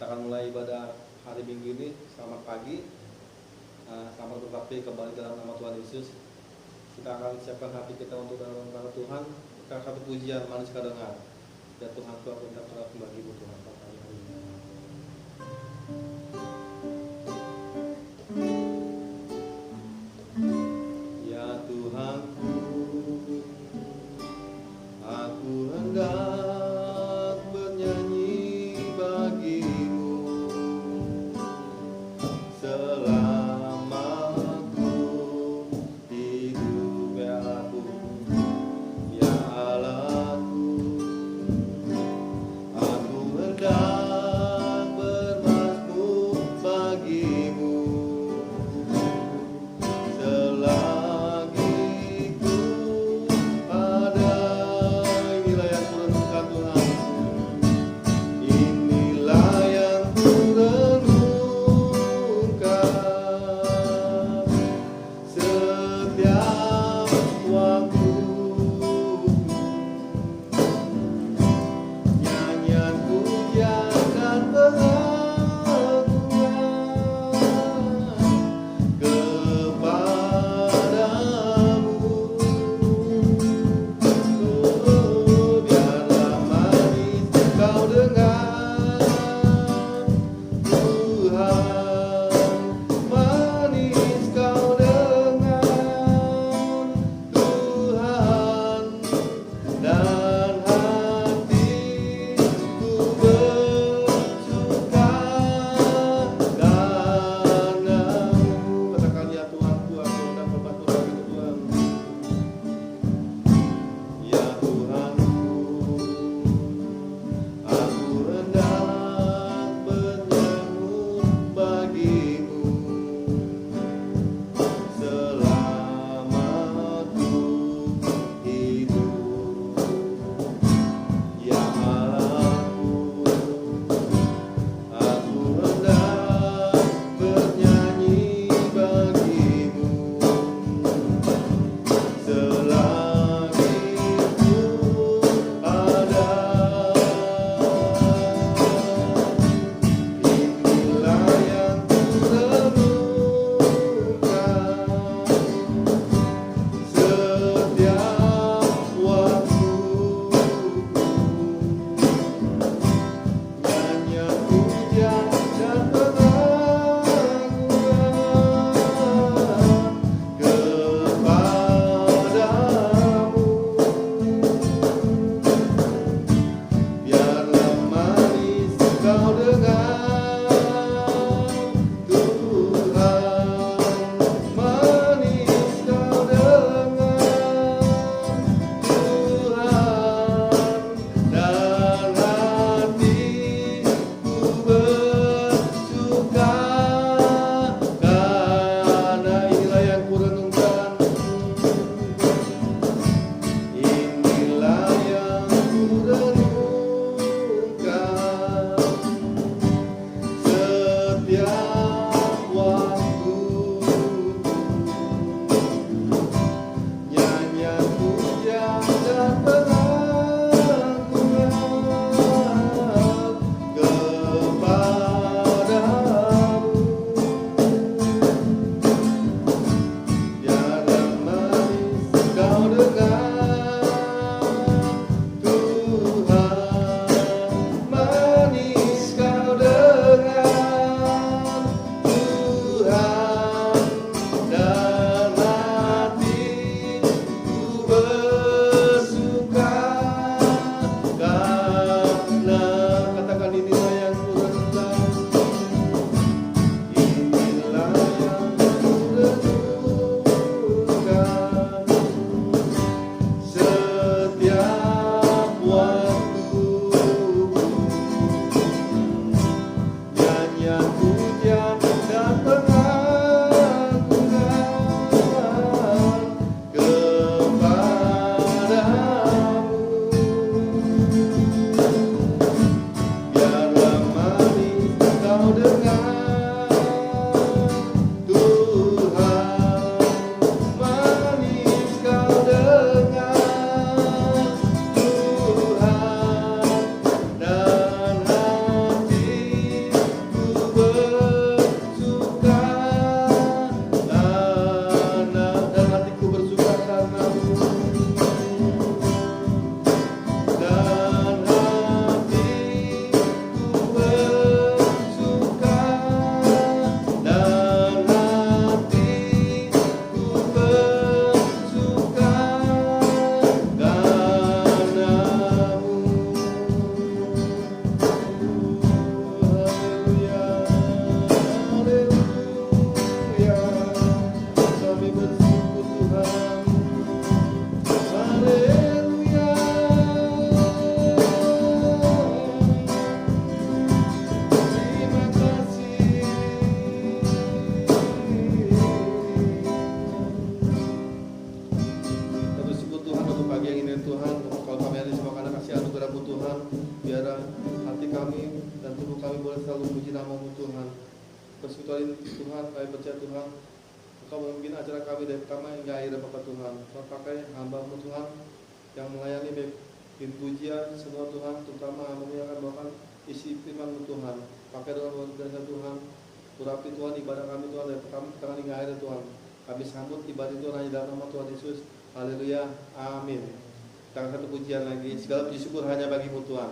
Kita akan mulai ibadah hari Minggu ini. Selamat pagi. Selamat berbakti kembali dalam nama Tuhan Yesus. Kita akan siapkan hati kita untuk dalam nama Tuhan. Kita akan satu pujian manis kadengar. Ya Tuhan, aku minta berkat bagi-Mu Tuhan pada hari ini. Ya Tuhanku, aku hendak bernyanyi bagi-Mu selama aku hidup, ya Tuhan, ya Allahku. Aku hendak bermazmur bagi-Mu selagi ku ada. Inilah yang kurenungkan Tuhan, inilah yang kurenungkan setiap waktu. Nyanyian pujian dan pengakuan kepadamu. Oh, biarlah manis kau dengar Tuhan, manis kau dengar Tuhan, dan hatiku bersuka karenamu. Katakan, ya Tuhanku, aku hendak bermazmur bagi Tuhan. Ya Tuhanku, aku hendak bermazmur bagi-Mu selama aku hidup, ya Allahku. Aku hendak bernyanyi bagi-Mu selagi ku ada. Inilah yang kurenungkan setiap waktu. Nyanyian pujian dan pengakuan kepadamu. Biarlah manis kau dengar Tuhan, manis kau dengar Tuhan, dan hatiku bersuka karena inilah yang kurenungkan. Inilah yang kurenungkan setiap waktu. Nyanyian pujian dan pengakuan kepadamu. Biarlah manis kau dengar Tuhan, manis kau dengar Tuhan, dan hatiku bersuka karena. Katakan, inilah yang kurenungkan. Inilah yang kurenungkan setiap waktu. Nyanyian pujian dan pengakuan kepadamu. Biarlah manis kau dengar Tuhan, manis kau dengar Tuhan, dan hatiku selalu puji nama-Mu Tuhan. Persekutuan Tuhan, kami percaya Tuhan, Engkau memimpin acara kami dari pertama hingga akhir Bapak Tuhan. Tuhan pakai hamba-Mu Tuhan yang melayani baik pujian semua Tuhan, terutama hamba-Mu yang akan bawakan isi firman-Mu Tuhan. Pakai dengan luar biasa Tuhan, urapi Tuhan ibadah kami Tuhan dari pertama tangan hingga akhir Tuhan. Kami sambut ibadah itu hanya dalam nama Tuhan Yesus. Haleluya, amin. Kita satu pujian lagi, segala puji syukur hanya bagi-Mu Tuhan.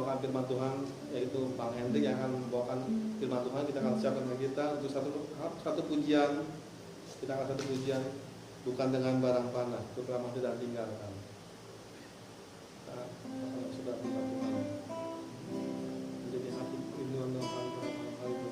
membawakan firman Tuhan, yaitu Bang Hendrik yang akan membawakan firman Tuhan. Kita akan siapkan dengan kita untuk satu pujian. Kita akan satu pujian, bukan dengan barang panah, putra tidak tinggalkan. Kita sudah firman Tuhan. Menjadi hati rinduan Tuhan pada malam hari ini.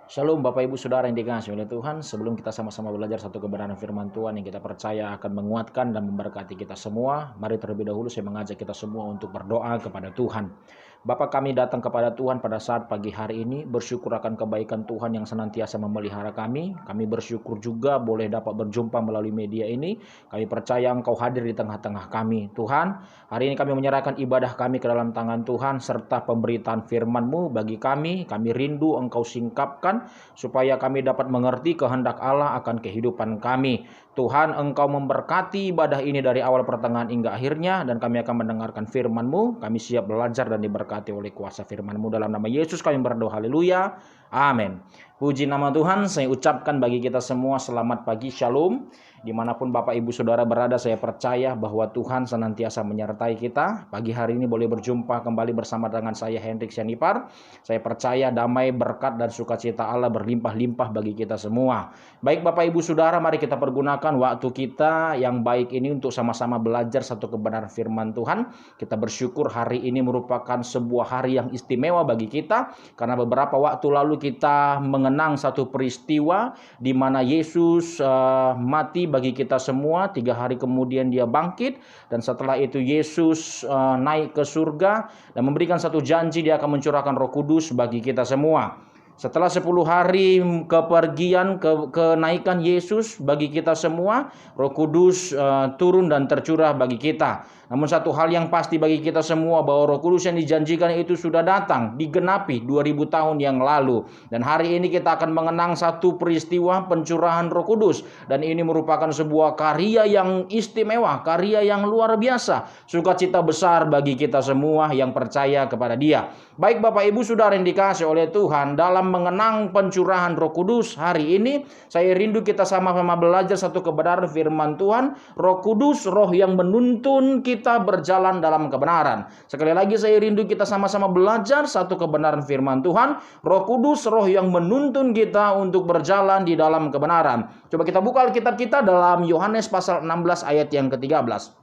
Shalom Bapak Ibu Saudara yang dikasihi oleh Tuhan. Sebelum kita sama-sama belajar satu kebenaran firman Tuhan yang kita percaya akan menguatkan dan memberkati kita semua, mari terlebih dahulu saya mengajak kita semua untuk berdoa kepada Tuhan. Bapa, kami datang kepada Tuhan pada saat pagi hari ini, bersyukur akan kebaikan Tuhan yang senantiasa memelihara kami. Kami bersyukur juga boleh dapat berjumpa melalui media ini. Kami percaya Engkau hadir di tengah-tengah kami. Tuhan, hari ini kami menyerahkan ibadah kami ke dalam tangan Tuhan, serta pemberitaan firman-Mu bagi kami. Kami rindu Engkau singkapkan, supaya kami dapat mengerti kehendak Allah akan kehidupan kami. Tuhan, Engkau memberkati ibadah ini dari awal pertengahan hingga akhirnya, dan kami akan mendengarkan firman-Mu. Kami siap belajar dan diberkati oleh kuasa firman-Mu. Dalam nama Yesus kami berdoa, haleluya, amin. Puji nama Tuhan, saya ucapkan bagi kita semua selamat pagi, shalom. Dimanapun Bapak Ibu Saudara berada, saya percaya bahwa Tuhan senantiasa menyertai kita. Pagi hari ini boleh berjumpa kembali bersama dengan saya, Hendrik Sianipar. Saya percaya damai, berkat, dan sukacita Allah berlimpah-limpah bagi kita semua. Baik Bapak Ibu Saudara, mari kita pergunakan waktu kita yang baik ini untuk sama-sama belajar satu kebenaran firman Tuhan. Kita bersyukur hari ini merupakan sebuah hari yang istimewa bagi kita, karena beberapa waktu lalu kita mengenang satu peristiwa di mana Yesus mati bagi kita semua. 3 hari kemudian dia bangkit, dan setelah itu Yesus naik ke surga dan memberikan satu janji, dia akan mencurahkan Roh Kudus bagi kita semua. Setelah 10 hari kepergian, kenaikan Yesus bagi kita semua, Roh Kudus turun dan tercurah bagi kita. Namun satu hal yang pasti bagi kita semua, bahwa Roh Kudus yang dijanjikan itu sudah datang, digenapi 2000 tahun yang lalu. Dan hari ini kita akan mengenang satu peristiwa pencurahan Roh Kudus. Dan ini merupakan sebuah karya yang istimewa, karya yang luar biasa. Sukacita besar bagi kita semua yang percaya kepada Dia. Baik Bapak Ibu Saudara yang dikasihi oleh Tuhan, dalam mengenang pencurahan Roh Kudus hari ini, saya rindu kita sama-sama belajar satu kebenaran firman Tuhan. Roh Kudus, roh yang menuntun kita berjalan dalam kebenaran. Sekali lagi saya rindu kita sama-sama belajar satu kebenaran firman Tuhan. Roh Kudus, roh yang menuntun kita untuk berjalan di dalam kebenaran. Coba kita buka Alkitab kita dalam Yohanes pasal 16 ayat yang ke-13.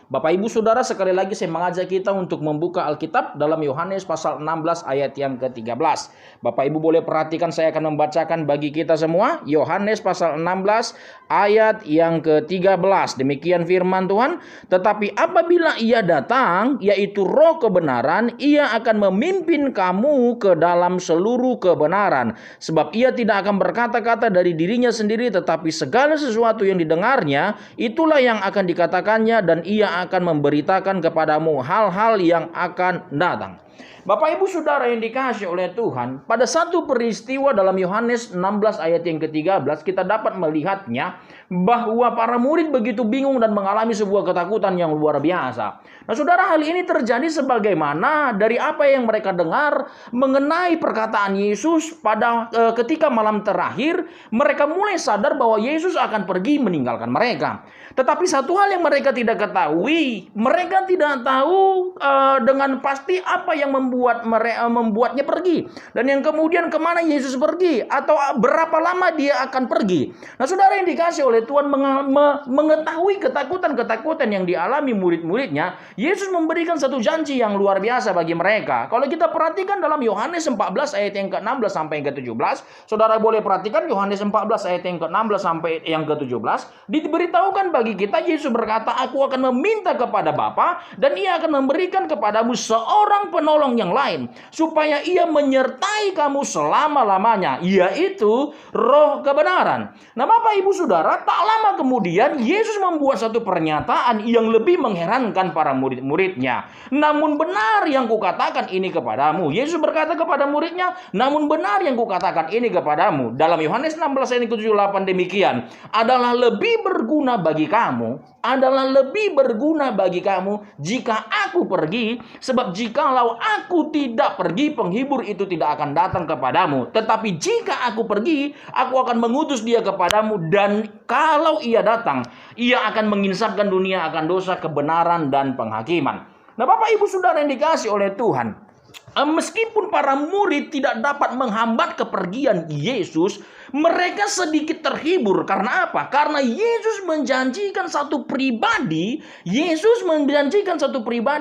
Bapak Ibu Saudara, sekali lagi saya mengajak kita untuk membuka Alkitab dalam Yohanes pasal 16 ayat yang ke-13. Bapak Ibu boleh perhatikan, saya akan membacakan bagi kita semua. Yohanes pasal 16 ayat yang ke-13. Demikian firman Tuhan. Tetapi apabila Ia datang, yaitu Roh kebenaran, Ia akan memimpin kamu ke dalam seluruh kebenaran. Sebab Ia tidak akan berkata-kata dari dirinya sendiri, tetapi segala sesuatu yang didengarnya, itulah yang akan dikatakannya, dan Ia akan memberitakan kepadamu hal-hal yang akan datang. Bapak Ibu Saudara yang dikasihi oleh Tuhan, pada satu peristiwa dalam Yohanes 16 ayat yang ke-13, kita dapat melihatnya bahwa para murid begitu bingung dan mengalami sebuah ketakutan yang luar biasa. Nah saudara, hal ini terjadi sebagaimana dari apa yang mereka dengar mengenai perkataan Yesus pada ketika malam terakhir. Mereka mulai sadar bahwa Yesus akan pergi meninggalkan mereka. Tetapi satu hal yang mereka tidak ketahui, mereka tidak tahu dengan pasti apa yang membuatnya pergi, dan yang kemudian kemana Yesus pergi, atau berapa lama dia akan pergi. Nah saudara yang dikasihi oleh Tuhan, mengetahui ketakutan-ketakutan yang dialami murid-muridnya, Yesus memberikan satu janji yang luar biasa bagi mereka. Kalau kita perhatikan dalam Yohanes 14 ayat yang ke-16 sampai yang ke-17, saudara boleh perhatikan Yohanes 14 ayat yang ke-16 sampai yang ke-17, diberitahukan bagi kita, Yesus berkata, "Aku akan meminta kepada Bapa, dan Ia akan memberikan kepadamu seorang penolong yang lain, supaya Ia menyertai kamu selama-lamanya, yaitu Roh kebenaran." Nah Bapak Ibu Saudara, tak lama kemudian Yesus membuat satu pernyataan yang lebih mengherankan para murid-muridnya. "Namun benar yang kukatakan ini kepadamu." Yesus berkata kepada muridnya, "Namun benar yang kukatakan ini kepadamu." Dalam Yohanes 16 ayat 78 demikian, "Adalah lebih berguna bagi kamu, jika aku pergi, sebab jikalau aku tidak pergi, penghibur itu tidak akan datang kepadamu. Tetapi jika aku pergi, aku akan mengutus dia kepadamu, dan kalau ia datang, ia akan menginsapkan dunia akan dosa, kebenaran, dan penghakiman." Nah Bapak Ibu Saudara yang dikasihi oleh Tuhan, Meskipun para murid tidak dapat menghambat kepergian Yesus, mereka sedikit terhibur. Karena apa? Karena Yesus menjanjikan satu pribadi,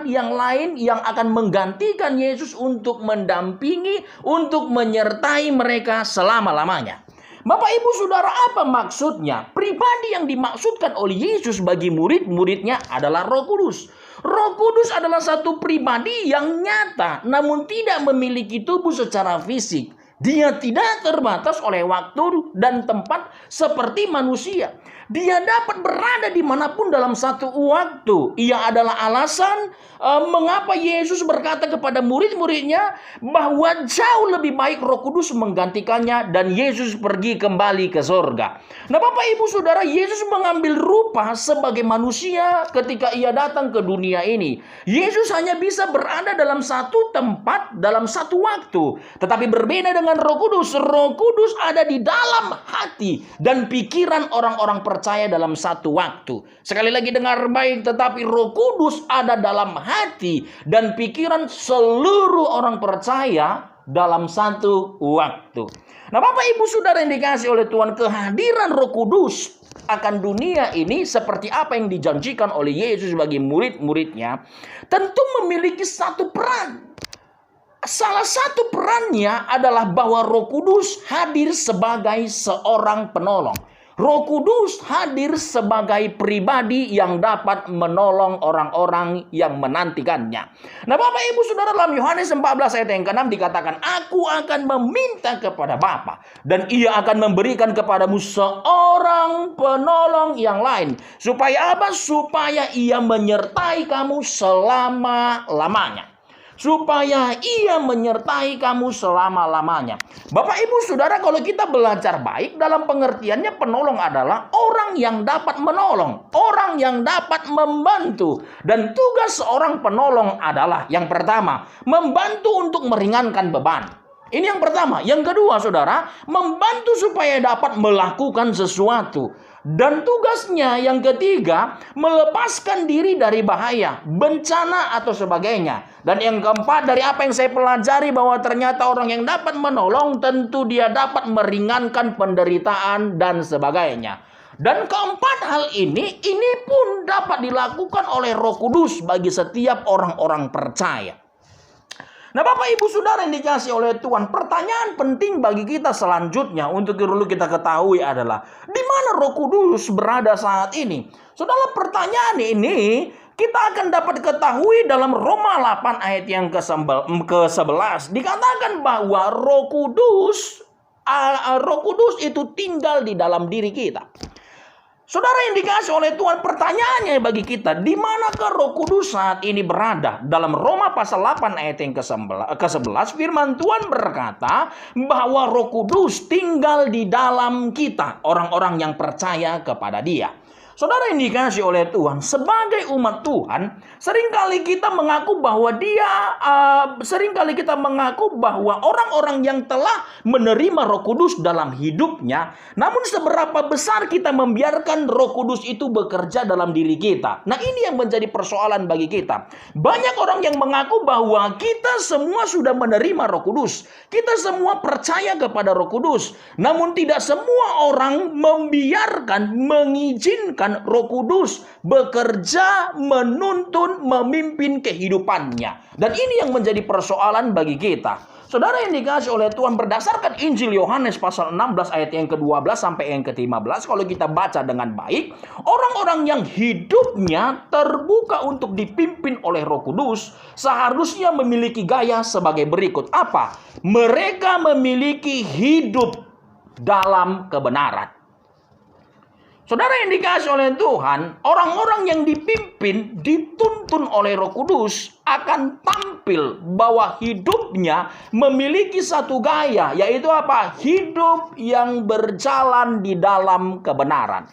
yang lain yang akan menggantikan Yesus untuk mendampingi, untuk menyertai mereka selama-lamanya. Bapak Ibu Saudara, apa maksudnya? Pribadi yang dimaksudkan oleh Yesus bagi murid-muridnya adalah Roh Kudus. Roh Kudus adalah satu pribadi yang nyata, namun tidak memiliki tubuh secara fisik. Dia tidak terbatas oleh waktu dan tempat seperti manusia. Dia dapat berada dimanapun dalam satu waktu. Ia adalah alasan mengapa Yesus berkata kepada murid-muridnya bahwa jauh lebih baik Roh Kudus menggantikannya dan Yesus pergi kembali ke surga. Nah, Bapak Ibu Saudara, Yesus mengambil rupa sebagai manusia ketika ia datang ke dunia ini. Yesus hanya bisa berada dalam satu tempat, dalam satu waktu. Tetapi berbeda dengan Roh Kudus. Roh Kudus ada di dalam hati dan pikiran orang-orang percaya dalam satu waktu. Sekali lagi dengar baik, tetapi Roh Kudus ada dalam hati dan pikiran seluruh orang percaya dalam satu waktu. Nah, Bapak Ibu Saudara yang dikasihi oleh Tuhan, kehadiran Roh Kudus akan dunia ini seperti apa yang dijanjikan oleh Yesus bagi murid-muridnya tentu memiliki satu peran. Salah satu perannya adalah bahwa Roh Kudus hadir sebagai seorang penolong. Roh Kudus hadir sebagai pribadi yang dapat menolong orang-orang yang menantikannya. Nah, Bapak Ibu Saudara, dalam Yohanes 14 ayat yang ke-6 dikatakan, "Aku akan meminta kepada Bapa dan Ia akan memberikan kepadamu seorang penolong yang lain." Supaya apa? Supaya Ia menyertai kamu selama-lamanya. Supaya Ia menyertai kamu selama-lamanya. Bapak Ibu Saudara, kalau kita belajar baik, dalam pengertiannya penolong adalah orang yang dapat menolong, orang yang dapat membantu. Dan tugas seorang penolong adalah yang pertama, membantu untuk meringankan beban. Ini yang pertama. Yang kedua, Saudara, membantu supaya dapat melakukan sesuatu. Dan tugasnya yang ketiga, melepaskan diri dari bahaya, bencana atau sebagainya. Dan yang keempat, dari apa yang saya pelajari bahwa ternyata orang yang dapat menolong tentu dia dapat meringankan penderitaan dan sebagainya. Dan keempat hal ini pun dapat dilakukan oleh Roh Kudus bagi setiap orang-orang percaya. Nah, Bapak Ibu Saudara yang dikasihi oleh Tuhan, pertanyaan penting bagi kita selanjutnya untuk perlu kita ketahui adalah, di mana Roh Kudus berada saat ini? Saudara, pertanyaan ini kita akan dapat ketahui dalam Roma 8 ayat yang ke-11. Dikatakan bahwa Roh Kudus itu tinggal di dalam diri kita. Saudara yang dikasihi oleh Tuhan, pertanyaannya bagi kita, di manakah Roh Kudus saat ini berada? Dalam Roma pasal 8 ayat yang ke-11, firman Tuhan berkata bahwa Roh Kudus tinggal di dalam kita, orang-orang yang percaya kepada Dia. Saudara yang dikasihi oleh Tuhan, sebagai umat Tuhan, seringkali kita mengaku bahwa orang-orang yang telah menerima Roh Kudus dalam hidupnya, namun seberapa besar kita membiarkan Roh Kudus itu bekerja dalam diri kita. Nah, ini yang menjadi persoalan bagi kita. Banyak orang yang mengaku bahwa kita semua sudah menerima Roh Kudus. Kita semua percaya kepada Roh Kudus. Namun tidak semua orang mengizinkan Roh Kudus bekerja, menuntun, memimpin kehidupannya. Dan ini yang menjadi persoalan bagi kita. Saudara yang dikasihi oleh Tuhan, berdasarkan Injil Yohanes pasal 16 ayat yang ke-12 sampai yang ke-15, kalau kita baca dengan baik, orang-orang yang hidupnya terbuka untuk dipimpin oleh Roh Kudus seharusnya memiliki gaya sebagai berikut. Apa? Mereka memiliki hidup dalam kebenaran. Saudara yang dikasihi oleh Tuhan, orang-orang yang dipimpin, dituntun oleh Roh Kudus akan tampil bahwa hidupnya memiliki satu gaya, yaitu apa? Hidup yang berjalan di dalam kebenaran.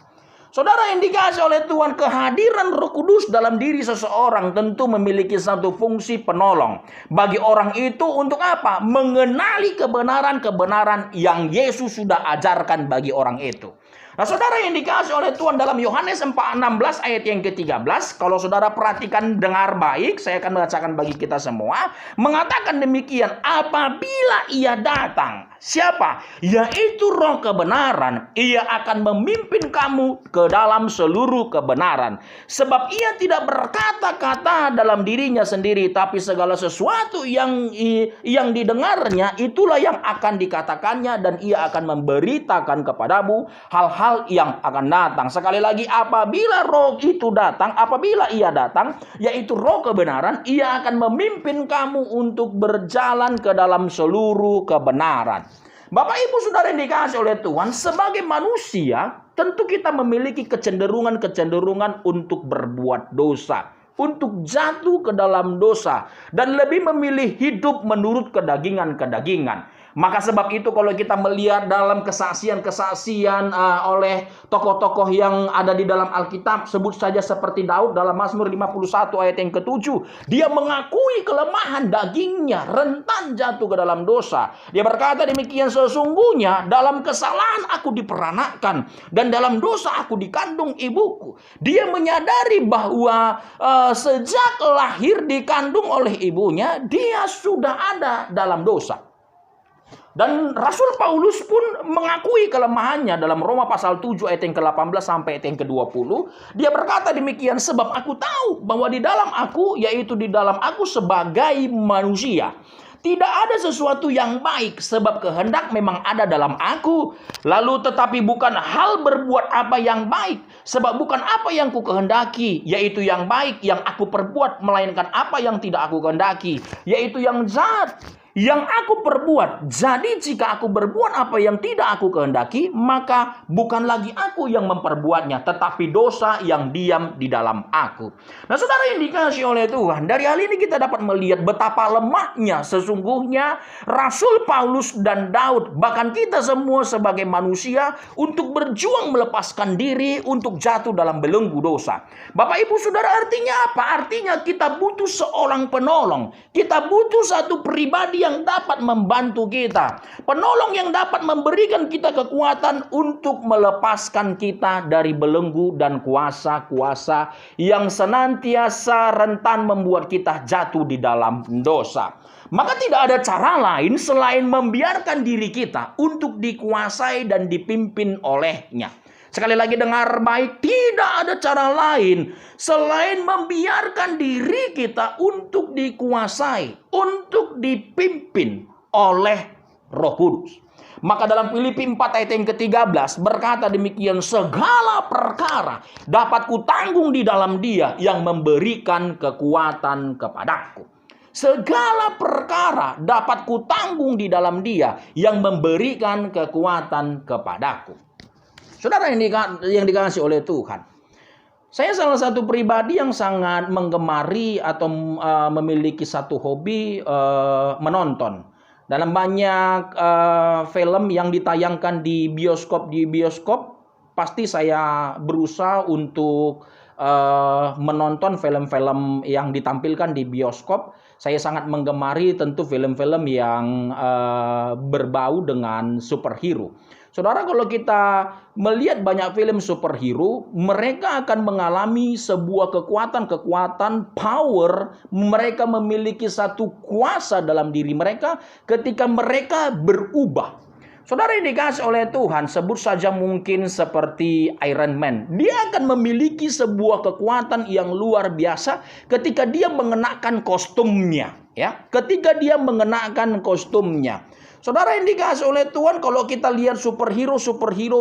Saudara yang dikasihi oleh Tuhan, kehadiran Roh Kudus dalam diri seseorang tentu memiliki satu fungsi penolong. Bagi orang itu untuk apa? Mengenali kebenaran-kebenaran yang Yesus sudah ajarkan bagi orang itu. Nah, saudara yang dikasih oleh Tuhan, dalam Yohanes 4:16 ayat yang ke-13, kalau saudara perhatikan dengar baik, saya akan bacakan bagi kita semua, mengatakan demikian, apabila ia datang, siapa? Yaitu Roh kebenaran, ia akan memimpin kamu ke dalam seluruh kebenaran. Sebab ia tidak berkata-kata dalam dirinya sendiri, tapi segala sesuatu yang didengarnya, itulah yang akan dikatakannya, dan ia akan memberitakan kepadamu hal-hal yang akan datang. Sekali lagi, apabila Roh itu datang, apabila ia datang, yaitu Roh kebenaran, ia akan memimpin kamu untuk berjalan ke dalam seluruh kebenaran. Bapak Ibu Saudara yang dikasih oleh Tuhan, sebagai manusia, tentu kita memiliki kecenderungan untuk berbuat dosa, untuk jatuh ke dalam dosa, dan lebih memilih hidup menurut kedagingan. Maka sebab itu kalau kita melihat dalam kesaksian oleh tokoh-tokoh yang ada di dalam Alkitab, sebut saja seperti Daud dalam Mazmur 51 ayat yang ke-7, dia mengakui kelemahan dagingnya, rentan jatuh ke dalam dosa. Dia berkata demikian, sesungguhnya dalam kesalahan aku diperanakkan, dan dalam dosa aku dikandung ibuku. Dia menyadari bahwa sejak lahir dikandung oleh ibunya, dia sudah ada dalam dosa. Dan Rasul Paulus pun mengakui kelemahannya dalam Roma pasal 7 ayat yang ke-18 sampai ayat yang ke-20. Dia berkata demikian, sebab aku tahu bahwa di dalam aku, yaitu di dalam aku sebagai manusia, tidak ada sesuatu yang baik, sebab kehendak memang ada dalam aku. Lalu tetapi bukan hal berbuat apa yang baik, sebab bukan apa yang ku kehendaki, yaitu yang baik yang aku perbuat, melainkan apa yang tidak aku kehendaki, yaitu yang jahat yang aku perbuat. Jadi jika aku berbuat apa yang tidak aku kehendaki, maka bukan lagi aku yang memperbuatnya, tetapi dosa yang diam di dalam aku. Nah, saudara yang dikasihi oleh Tuhan, dari hal ini kita dapat melihat betapa lemahnya sesungguhnya Rasul Paulus dan Daud, bahkan kita semua sebagai manusia, untuk berjuang melepaskan diri untuk jatuh dalam belenggu dosa. Bapak Ibu Saudara, artinya apa? Artinya kita butuh seorang penolong. Kita butuh satu pribadi yang dapat membantu kita. Penolong yang dapat memberikan kita kekuatan untuk melepaskan kita dari belenggu dan kuasa-kuasa yang senantiasa rentan membuat kita jatuh di dalam dosa. Maka tidak ada cara lain selain membiarkan diri kita untuk dikuasai dan dipimpin olehnya. Sekali lagi dengar baik, tidak ada cara lain selain membiarkan diri kita untuk dikuasai, untuk dipimpin oleh Roh Kudus. Maka dalam Filipi 4 ayat yang ke-13 berkata demikian, segala perkara dapat kutanggung di dalam Dia yang memberikan kekuatan kepadaku. Segala perkara dapat kutanggung di dalam Dia yang memberikan kekuatan kepadaku. Saudara yang dikasihi oleh Tuhan, saya salah satu pribadi yang sangat menggemari atau memiliki satu hobi menonton. Dalam banyak film yang ditayangkan di bioskop, pasti saya berusaha untuk menonton film-film yang ditampilkan di bioskop. Saya sangat menggemari tentu film-film yang berbau dengan superhero. Saudara, kalau kita melihat banyak film superhero, mereka akan mengalami sebuah kekuatan power. Mereka memiliki satu kuasa dalam diri mereka ketika mereka berubah. Saudara yang dikasih oleh Tuhan, sebut saja mungkin seperti Iron Man. Dia akan memiliki sebuah kekuatan yang luar biasa ketika dia mengenakan kostumnya. Ketika dia mengenakan kostumnya. Saudara yang dikasih oleh Tuhan, kalau kita lihat superhero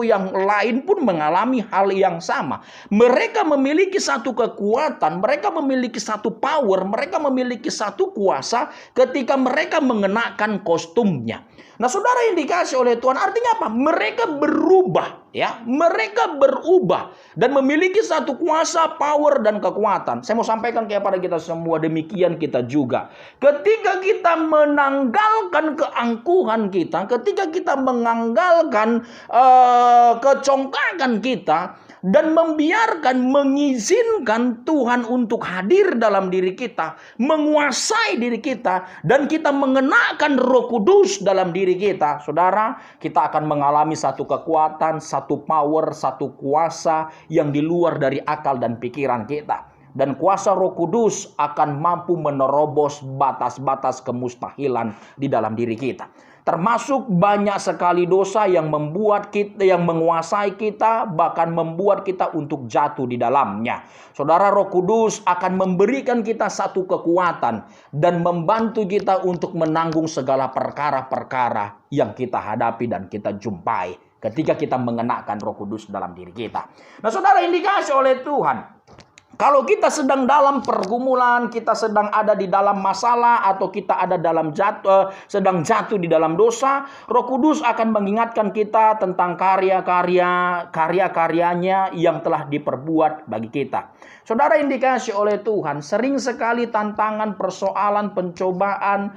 yang lain pun mengalami hal yang sama. Mereka memiliki satu kekuatan, mereka memiliki satu power, mereka memiliki satu kuasa ketika mereka mengenakan kostumnya. Nah, saudara yang dikasih oleh Tuhan, artinya apa? Mereka berubah, Mereka berubah dan memiliki satu kuasa, power dan kekuatan. Saya mau sampaikan kepada kita semua, demikian kita juga. Ketika kita menanggalkan keangkuhan kita, ketika kita menanggalkan kecongkakan kita, dan mengizinkan Tuhan untuk hadir dalam diri kita, menguasai diri kita, dan kita mengenakan Roh Kudus dalam diri kita, saudara, kita akan mengalami satu kekuatan, satu power, satu kuasa yang di luar dari akal dan pikiran kita. Dan kuasa Roh Kudus akan mampu menerobos batas-batas kemustahilan di dalam diri kita. Termasuk banyak sekali dosa yang membuat kita, yang menguasai kita, bahkan membuat kita untuk jatuh di dalamnya. Saudara, Roh Kudus akan memberikan kita satu kekuatan dan membantu kita untuk menanggung segala perkara-perkara yang kita hadapi dan kita jumpai ketika kita mengenakan Roh Kudus dalam diri kita. Nah, saudara, indikasi oleh Tuhan, kalau kita sedang dalam pergumulan, kita sedang ada di dalam masalah, atau kita ada dalam sedang jatuh di dalam dosa, Roh Kudus akan mengingatkan kita tentang karya-karyanya yang telah diperbuat bagi kita. Saudara, indikasi oleh Tuhan, sering sekali tantangan, persoalan, pencobaan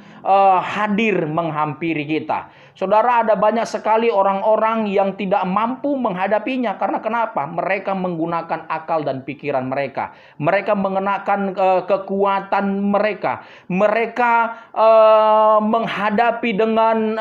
hadir menghampiri kita. Saudara, ada banyak sekali orang-orang yang tidak mampu menghadapinya. Karena kenapa? Mereka menggunakan akal dan pikiran mereka. Mereka mengenakan kekuatan mereka. Mereka menghadapi dengan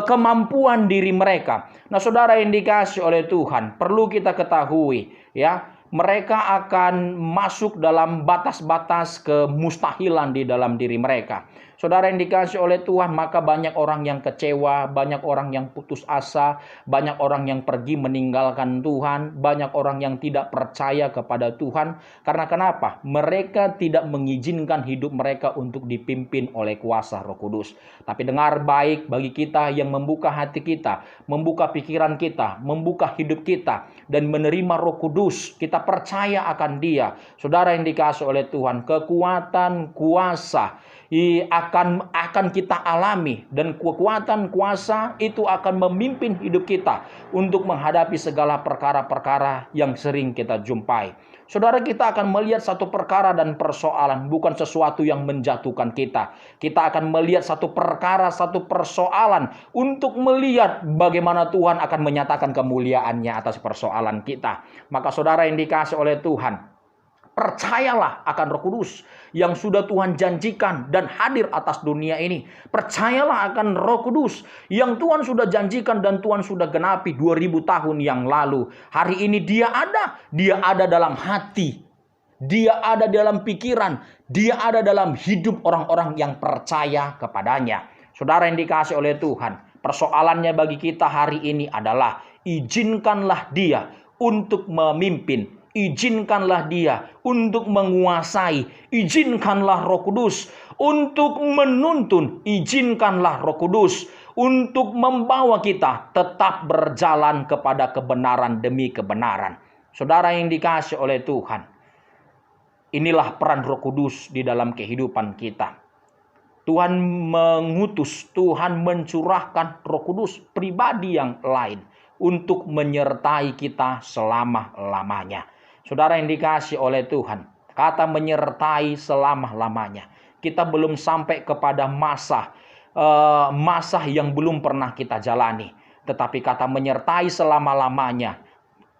kemampuan diri mereka. Nah, saudara, indikasi oleh Tuhan, perlu kita ketahui, ya, mereka akan masuk dalam batas-batas kemustahilan di dalam diri mereka. Saudara, indikasi oleh Tuhan, maka banyak orang yang kecewa, banyak orang yang putus asa, banyak orang yang pergi meninggalkan Tuhan, banyak orang yang tidak percaya kepada Tuhan. Karena kenapa? Mereka tidak mengizinkan hidup mereka untuk dipimpin oleh kuasa Roh Kudus. Tapi dengar baik, bagi kita yang membuka hati kita, membuka pikiran kita, membuka hidup kita, dan menerima Roh Kudus, kita percaya akan Dia. Saudara, indikasi oleh Tuhan, kekuatan, kuasa akan kita alami, dan kekuatan kuasa itu akan memimpin hidup kita untuk menghadapi segala perkara-perkara yang sering kita jumpai. Saudara, kita akan melihat satu perkara dan persoalan, bukan sesuatu yang menjatuhkan kita. Kita akan melihat satu perkara, satu persoalan, untuk melihat bagaimana Tuhan akan menyatakan kemuliaannya atas persoalan kita. Maka saudara, indikasi oleh Tuhan, percayalah akan Roh Kudus yang sudah Tuhan janjikan dan hadir atas dunia ini. Percayalah akan Roh Kudus yang Tuhan sudah janjikan dan Tuhan sudah genapi 2000 tahun yang lalu. Hari ini Dia ada dalam hati, Dia ada dalam pikiran, Dia ada dalam hidup orang-orang yang percaya kepadanya. Saudara, yang dikasihi oleh Tuhan, persoalannya bagi kita hari ini adalah izinkanlah Dia untuk memimpin. Izinkanlah Dia untuk menguasai. Izinkanlah Roh Kudus untuk menuntun. Izinkanlah Roh Kudus untuk membawa kita tetap berjalan kepada kebenaran demi kebenaran. Saudara yang dikasihi oleh Tuhan, inilah peran Roh Kudus di dalam kehidupan kita. Tuhan mengutus, Tuhan mencurahkan Roh Kudus pribadi yang lain untuk menyertai kita selama-lamanya. Saudara yang dikasihi oleh Tuhan, kata menyertai selama-lamanya. Kita belum sampai kepada masa yang belum pernah kita jalani. Tetapi kata menyertai selama-lamanya,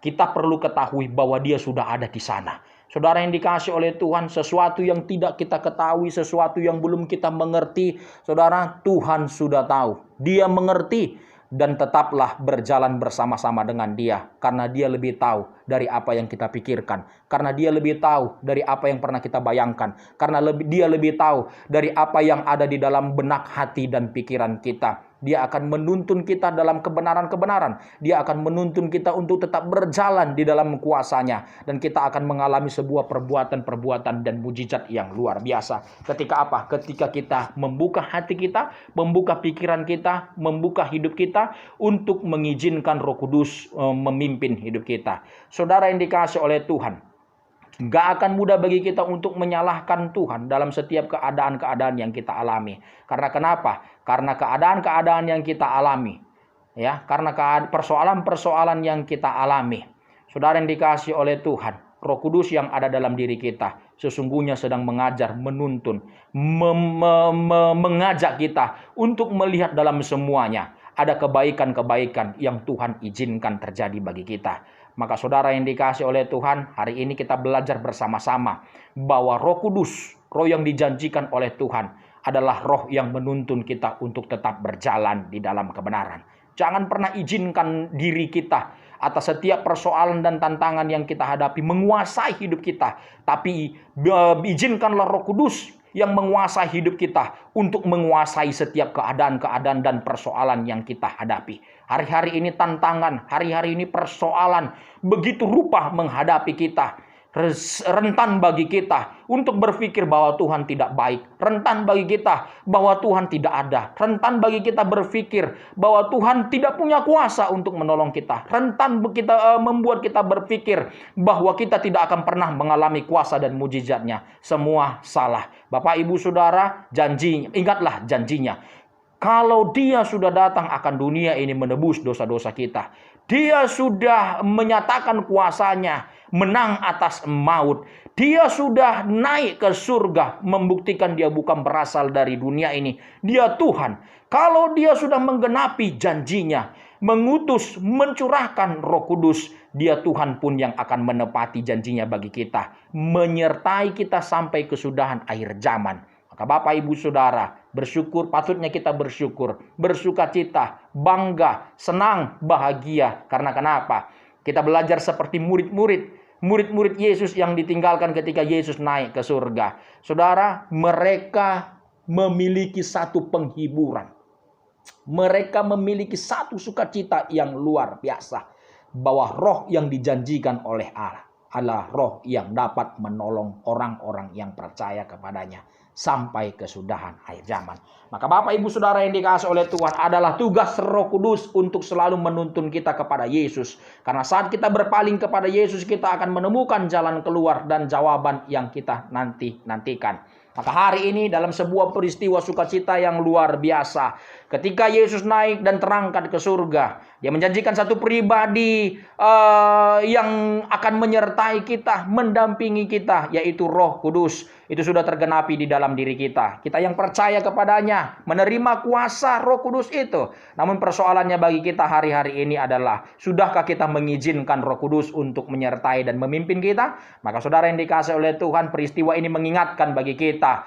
kita perlu ketahui bahwa Dia sudah ada di sana. Saudara yang dikasihi oleh Tuhan, sesuatu yang tidak kita ketahui, sesuatu yang belum kita mengerti, saudara, Tuhan sudah tahu. Dia mengerti. Dan tetaplah berjalan bersama-sama dengan Dia. Karena Dia lebih tahu dari apa yang kita pikirkan. Karena Dia lebih tahu dari apa yang pernah kita bayangkan. Karena Dia lebih tahu dari apa yang ada di dalam benak hati dan pikiran kita. Dia akan menuntun kita dalam kebenaran-kebenaran. Dia akan menuntun kita untuk tetap berjalan di dalam kuasa-Nya. Dan kita akan mengalami sebuah perbuatan-perbuatan dan mujizat yang luar biasa. Ketika apa? Ketika kita membuka hati kita, membuka pikiran kita, membuka hidup kita untuk mengizinkan Roh Kudus memimpin hidup kita. Saudara yang dikasihi oleh Tuhan, gak akan mudah bagi kita untuk menyalahkan Tuhan dalam setiap keadaan-keadaan yang kita alami. Karena kenapa? Karena keadaan-keadaan yang kita alami, ya, karena persoalan-persoalan yang kita alami. Saudara yang dikasihi oleh Tuhan, Roh Kudus yang ada dalam diri kita sesungguhnya sedang mengajar, menuntun, mengajak kita untuk melihat dalam semuanya ada kebaikan-kebaikan yang Tuhan izinkan terjadi bagi kita. Maka saudara yang dikasih oleh Tuhan, hari ini kita belajar bersama-sama bahwa Roh Kudus, roh yang dijanjikan oleh Tuhan, adalah roh yang menuntun kita untuk tetap berjalan di dalam kebenaran. Jangan pernah izinkan diri kita atas setiap persoalan dan tantangan yang kita hadapi menguasai hidup kita. Tapi izinkanlah Roh Kudus yang menguasai hidup kita untuk menguasai setiap keadaan-keadaan dan persoalan yang kita hadapi. Hari-hari ini tantangan, hari-hari ini persoalan begitu rupa menghadapi kita. Rentan bagi kita untuk berpikir bahwa Tuhan tidak baik. Rentan bagi kita bahwa Tuhan tidak ada. Rentan bagi kita berpikir bahwa Tuhan tidak punya kuasa untuk menolong kita. Rentan membuat kita berpikir bahwa kita tidak akan pernah mengalami kuasa dan mujizatnya. Semua salah. Bapak, Ibu, Saudara, janjinya, ingatlah janjinya. Kalau Dia sudah datang akan dunia ini menebus dosa-dosa kita. Dia sudah menyatakan kuasanya, menang atas maut. Dia sudah naik ke surga, membuktikan Dia bukan berasal dari dunia ini. Dia Tuhan. Kalau Dia sudah menggenapi janjinya, mengutus, mencurahkan Roh Kudus, Dia Tuhan pun yang akan menepati janjinya bagi kita, menyertai kita sampai kesudahan akhir zaman. Maka Bapak, Ibu, Saudara, bersyukur, patutnya kita bersyukur, bersukacita, bangga, senang, bahagia. Karena kenapa? Kita belajar seperti murid-murid Yesus yang ditinggalkan ketika Yesus naik ke surga. Saudara, mereka memiliki satu penghiburan. Mereka memiliki satu sukacita yang luar biasa. Bahwa roh yang dijanjikan oleh Allah adalah roh yang dapat menolong orang-orang yang percaya kepadanya sampai kesudahan akhir zaman. Maka Bapak, Ibu, Saudara yang dikasihi oleh Tuhan, adalah tugas Roh Kudus untuk selalu menuntun kita kepada Yesus. Karena saat kita berpaling kepada Yesus, kita akan menemukan jalan keluar dan jawaban yang kita nantikan. Maka hari ini dalam sebuah peristiwa sukacita yang luar biasa, ketika Yesus naik dan terangkat ke surga, Dia menjanjikan satu pribadi yang akan menyertai kita, mendampingi kita, yaitu Roh Kudus. Itu sudah tergenapi di dalam diri kita. Kita yang percaya kepadanya, menerima kuasa Roh Kudus itu. Namun persoalannya bagi kita hari-hari ini adalah, sudahkah kita mengizinkan Roh Kudus untuk menyertai dan memimpin kita? Maka saudara yang dikasihi oleh Tuhan, peristiwa ini mengingatkan bagi kita,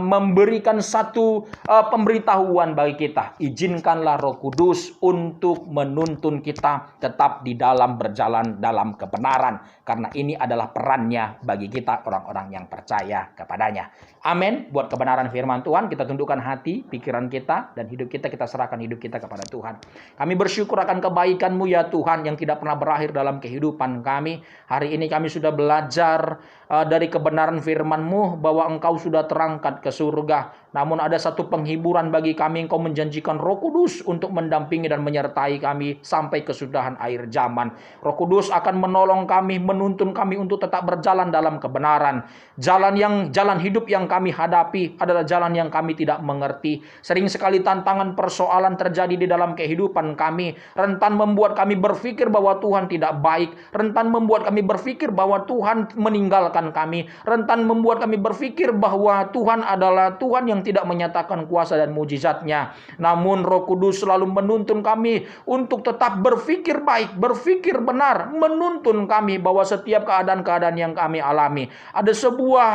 memberikan satu pemberitahuan bagi kita. Izinkanlah Roh Kudus untuk menuntun kita tetap di dalam berjalan dalam kebenaran. Karena ini adalah perannya bagi kita orang-orang yang percaya kepadanya. Amin. Buat kebenaran firman Tuhan, kita tundukkan hati, pikiran kita, dan hidup kita serahkan hidup kita kepada Tuhan. Kami bersyukur akan kebaikan-Mu ya Tuhan, yang tidak pernah berakhir dalam kehidupan kami. Hari ini kami sudah belajar dari kebenaran firman-Mu bahwa Engkau sudah terangkat ke surga. Namun ada satu penghiburan bagi kami, Engkau menjanjikan Roh Kudus untuk mendampingi dan menyertai kami sampai kesudahan akhir zaman. Roh Kudus akan menolong kami, menuntun kami untuk tetap berjalan dalam kebenaran. Jalan hidup yang kami hadapi adalah jalan yang kami tidak mengerti. Sering sekali tantangan persoalan terjadi di dalam kehidupan kami. Rentan membuat kami berpikir bahwa Tuhan tidak baik. Rentan membuat kami berpikir bahwa Tuhan meninggalkan kami. Rentan membuat kami berpikir bahwa Tuhan adalah Tuhan yang tidak menyatakan kuasa dan mujizatnya. Namun Roh Kudus selalu menuntun kami untuk tetap berpikir baik, berpikir benar, menuntun kami bahwa setiap keadaan-keadaan yang kami alami ada sebuah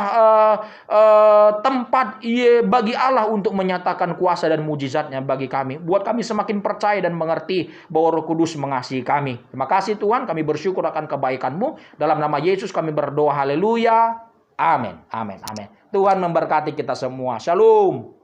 tempat bagi Allah untuk menyatakan kuasa dan mujizatnya bagi kami. Buat kami semakin percaya dan mengerti bahwa Roh Kudus mengasihi kami. Terima kasih Tuhan, kami bersyukur akan kebaikan-Mu. Dalam nama Yesus kami berdoa, haleluya. Amin, amin, amin. Tuhan memberkati kita semua. Shalom.